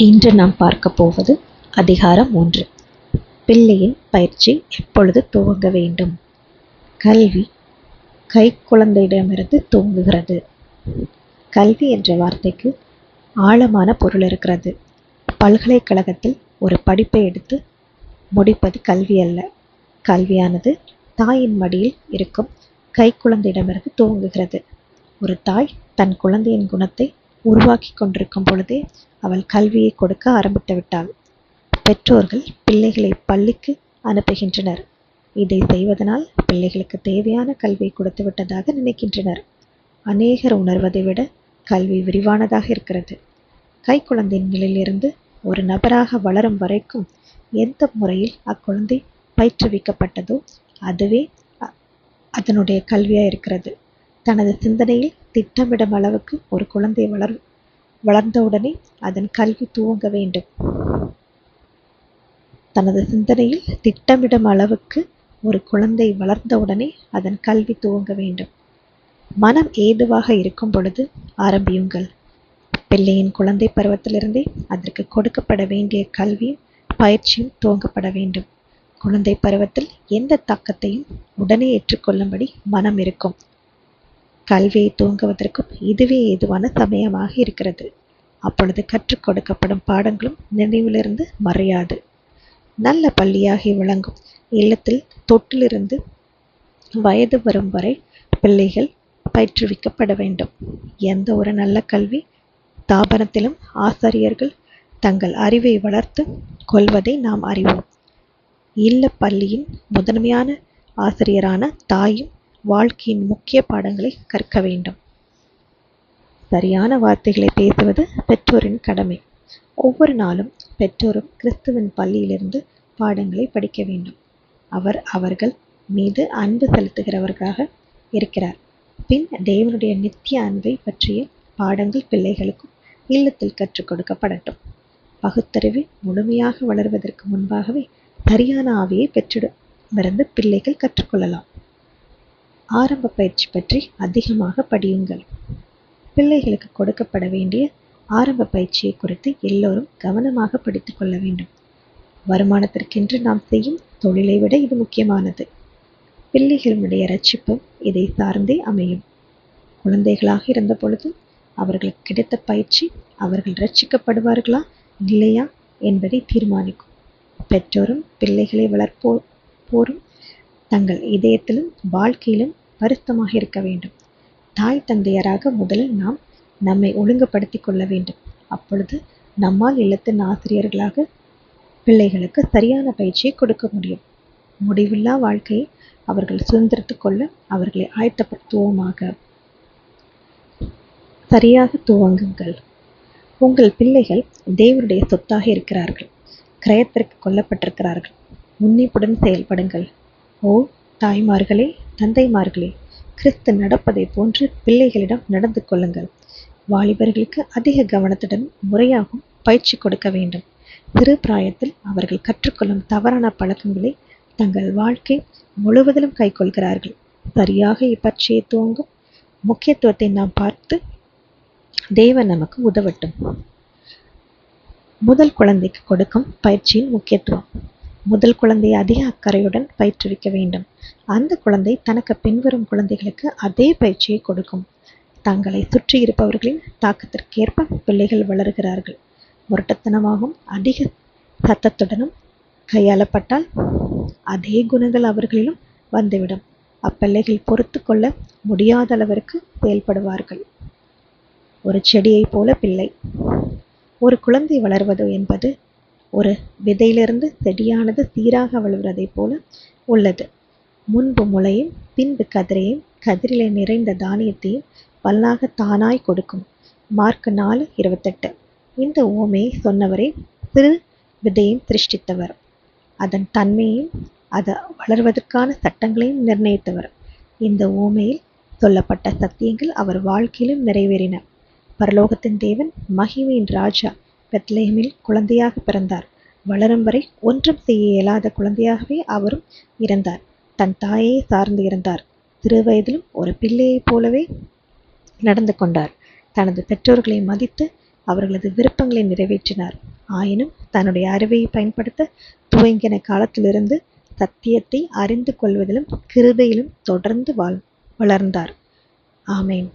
இன்று நாம் பார்க்க போவது அதிகாரம் 3. பிள்ளையின் பயிற்சி எப்பொழுது துவங்க வேண்டும்? கல்வி கைக்குழந்தையிடமிருந்து துவங்குகிறது. கல்வி என்ற வார்த்தைக்கு ஆழமான பொருள் இருக்கிறது. பல்கலைக்கழகத்தில் ஒரு படிப்பை எடுத்து முடிப்பது கல்வி அல்ல. கல்வியானது தாயின் மடியில் இருக்கும் கைக்குழந்தையிடமிருந்து துவங்குகிறது. ஒரு தாய் தன் குழந்தையின் குணத்தை உருவாக்கி கொண்டிருக்கும் பொழுதே அவள் கல்வியை கொடுக்க ஆரம்பித்து விட்டாள். பெற்றோர்கள் பிள்ளைகளை பள்ளிக்கு அனுப்புகின்றனர். இதை செய்வதனால் பிள்ளைகளுக்கு தேவையான கல்வியை கொடுத்து விட்டதாக நினைக்கின்றனர். அநேகர் உணர்வதை விட கல்வி விரிவானதாக இருக்கிறது. கைக்குழந்தையின் நிலையிலிருந்து ஒரு நபராக வளரும் வரைக்கும் எந்த முறையில் அக்குழந்தை பயிற்றுவிக்கப்பட்டதோ அதுவே அதனுடைய கல்வியாக இருக்கிறது. தனது சிந்தனையில் திட்டமிடும் அளவுக்கு ஒரு குழந்தை வளர்ந்தவுடனே அதன் கல்வி துவங்க வேண்டும். தனது சிந்தனையில் திட்டமிடும் அளவுக்கு ஒரு குழந்தை வளர்ந்தவுடனே அதன் கல்வி துவங்க வேண்டும். மனம் ஏதுவாக இருக்கும் பொழுது ஆரம்பியுங்கள். பிள்ளையின் குழந்தை பருவத்திலிருந்தே அதற்கு கொடுக்கப்பட வேண்டிய கல்வியும் பயிற்சியும் துவங்கப்பட வேண்டும். குழந்தை பருவத்தில் எந்த தாக்கத்தையும் உடனே ஏற்றுக்கொள்ளும்படி மனம் இருக்கும். கல்வியை துவங்குவதற்கும் இதுவே ஏதுவான சமயமாக இருக்கிறது. அப்பொழுது கற்றுக் கொடுக்கப்படும் பாடங்களும் நினைவிலிருந்து மறையாது. நல்ல பள்ளியாகி விளங்கும் இல்லத்தில் தொட்டிலிருந்து வயது வரும் வரை பிள்ளைகள் பயிற்றுவிக்கப்பட வேண்டும். எந்த ஒரு நல்ல கல்வி ஸ்தாபனத்திலும் ஆசிரியர்கள் தங்கள் அறிவை வளர்த்து கொள்வதை நாம் அறிவோம். இல்ல பள்ளியின் முதன்மையான ஆசிரியரான தாயும் வாழ்க்கையின் முக்கிய பாடங்களை கற்க வேண்டும். சரியான வார்த்தைகளை பேசுவது பெற்றோரின் கடமை. ஒவ்வொரு நாளும் பெற்றோரும் கிறிஸ்துவின் பள்ளியிலிருந்து பாடங்களை படிக்க வேண்டும். அவர்கள் மீது அன்பு செலுத்துகிறவர்களாக இருக்கிறார். பின் தேவனுடைய நித்திய அன்பை பற்றிய பாடங்கள் பிள்ளைகளுக்கும் இல்லத்தில் கற்றுக் கொடுக்கப்படட்டும். பகுத்தறிவு முழுமையாக வளர்வதற்கு முன்பாகவே சரியான ஆவியை பெற்றிடமிருந்து பிள்ளைகள் கற்றுக்கொள்ளலாம். ஆரம்ப பயிற்சி பற்றி அதிகமாக படியுங்கள். பிள்ளைகளுக்கு கொடுக்கப்பட வேண்டிய ஆரம்ப பயிற்சியை குறித்து எல்லோரும் கவனமாக படித்துக் கொள்ள வேண்டும். வருமானத்திற்கென்று நாம் செய்யும் தொழிலை விட இது முக்கியமானது. பிள்ளைகளுடைய ரட்சிப்பும் இதை சார்ந்தே அமையும். குழந்தைகளாக இருந்த பொழுது அவர்களுக்கு கிடைத்த பயிற்சி அவர்கள் ரட்சிக்கப்படுவார்களா இல்லையா என்பதை தீர்மானிக்கும். பெற்றோரும் பிள்ளைகளை வளர்ப்போரும் தங்கள் இதயத்திலும் வாழ்க்கையிலும் பரிசுத்தமாக இருக்க வேண்டும். தாய் தந்தையராக முதலில் நாம் நம்மை ஒழுங்குபடுத்திக் கொள்ள வேண்டும். அப்பொழுது நம்மால் இல்லத்தின் ஆசிரியர்களாக பிள்ளைகளுக்கு சரியான பயிற்சியை கொடுக்க முடியும். முடிவில்லா வாழ்க்கையை அவர்கள் சுதந்திரத்துக் கொள்ள அவர்களை ஆயத்தப்படுத்துவோமாக. சரியாக துவங்குங்கள். உங்கள் பிள்ளைகள் தேவனுடைய சொத்தாக இருக்கிறார்கள். கிரயத்திற்கு கொல்லப்பட்டிருக்கிறார்கள். முன்னிப்புடன் செயல்படுங்கள். ஓ தாய்மார்களே, தந்தைமார்களே, கிறிஸ்து நடப்பதை போன்று பிள்ளைகளிடம் நடந்து கொள்ளுங்கள். வாலிபர்களுக்கு அதிக கவனத்துடன் முறையாகவும் பயிற்சி கொடுக்க வேண்டும். சிறு பிராயத்தில் அவர்கள் கற்றுக்கொள்ளும் தவறான பழக்கங்களை தங்கள் வாழ்க்கை முழுவதிலும் கைக்கொள்கிறார்கள். சரியாக இப்பயிற்சியை துவங்கும் முக்கியத்துவத்தை நாம் பார்த்து தேவன் நமக்கு உதவட்டும். முதல் குழந்தைக்கு கொடுக்கும் பயிற்சியின் முக்கியத்துவம். முதல் குழந்தையை அதிக அக்கறையுடன் பயிற்றுவிக்க வேண்டும். அந்த குழந்தை தனக்கு பின்வரும் குழந்தைகளுக்கு அதே பயிற்சியை கொடுக்கும். தங்களை சுற்றி இருப்பவர்களின் தாக்கத்திற்கேற்ப பிள்ளைகள் வளர்கிறார்கள். முரட்டத்தனமாகவும் அதிக சத்தத்துடனும் கையாளப்பட்டால் அதே குணங்கள் அவர்களிலும் வந்துவிடும். அப்பிள்ளைகள் பொறுத்து கொள்ள முடியாத அளவிற்கு செயல்படுவார்கள். ஒரு செடியை போல பிள்ளை. ஒரு குழந்தை வளர்வது என்பது ஒரு விதையிலிருந்து செடியானது சீராக வளர்வதை போல உள்ளது. முன்பு முளையும் பின்பு கதிரையும் கதிரிலே நிறைந்த தானியத்தையும் பல்லாக தானாய் கொடுக்கும். மார்க் 4:28. இந்த உவமையை சொன்னவரே சிறு விதையும் சிருஷ்டித்தவர். அதன் தன்மையையும் அது வளர்வதற்கான சட்டங்களையும் நிர்ணயித்தவர். இந்த உவமையில் சொல்லப்பட்ட சத்தியங்கள் அவர் வாழ்க்கையிலும் நிறைவேறின. பரலோகத்தின் தேவன் மகிமையின் ராஜா பெத்லெஹேமில் குழந்தையாக பிறந்தார். வளரும் வரை ஒன்றும் செய்ய இயலாத குழந்தையாகவே அவரும் இருந்தார். தன் தாயை சார்ந்து இருந்தார். சிறு வயதிலும் ஒரு பிள்ளையைப் போலவே நடந்து கொண்டார். தனது பெற்றோர்களை மதித்து அவர்களது விருப்பங்களை நிறைவேற்றினார். ஆயினும் தன்னுடைய அறிவை பயன்படுத்த துவங்கின காலத்திலிருந்து சத்தியத்தை அறிந்து கொள்வதிலும் கிருபையிலும் தொடர்ந்து வளர்ந்தார். ஆமென்.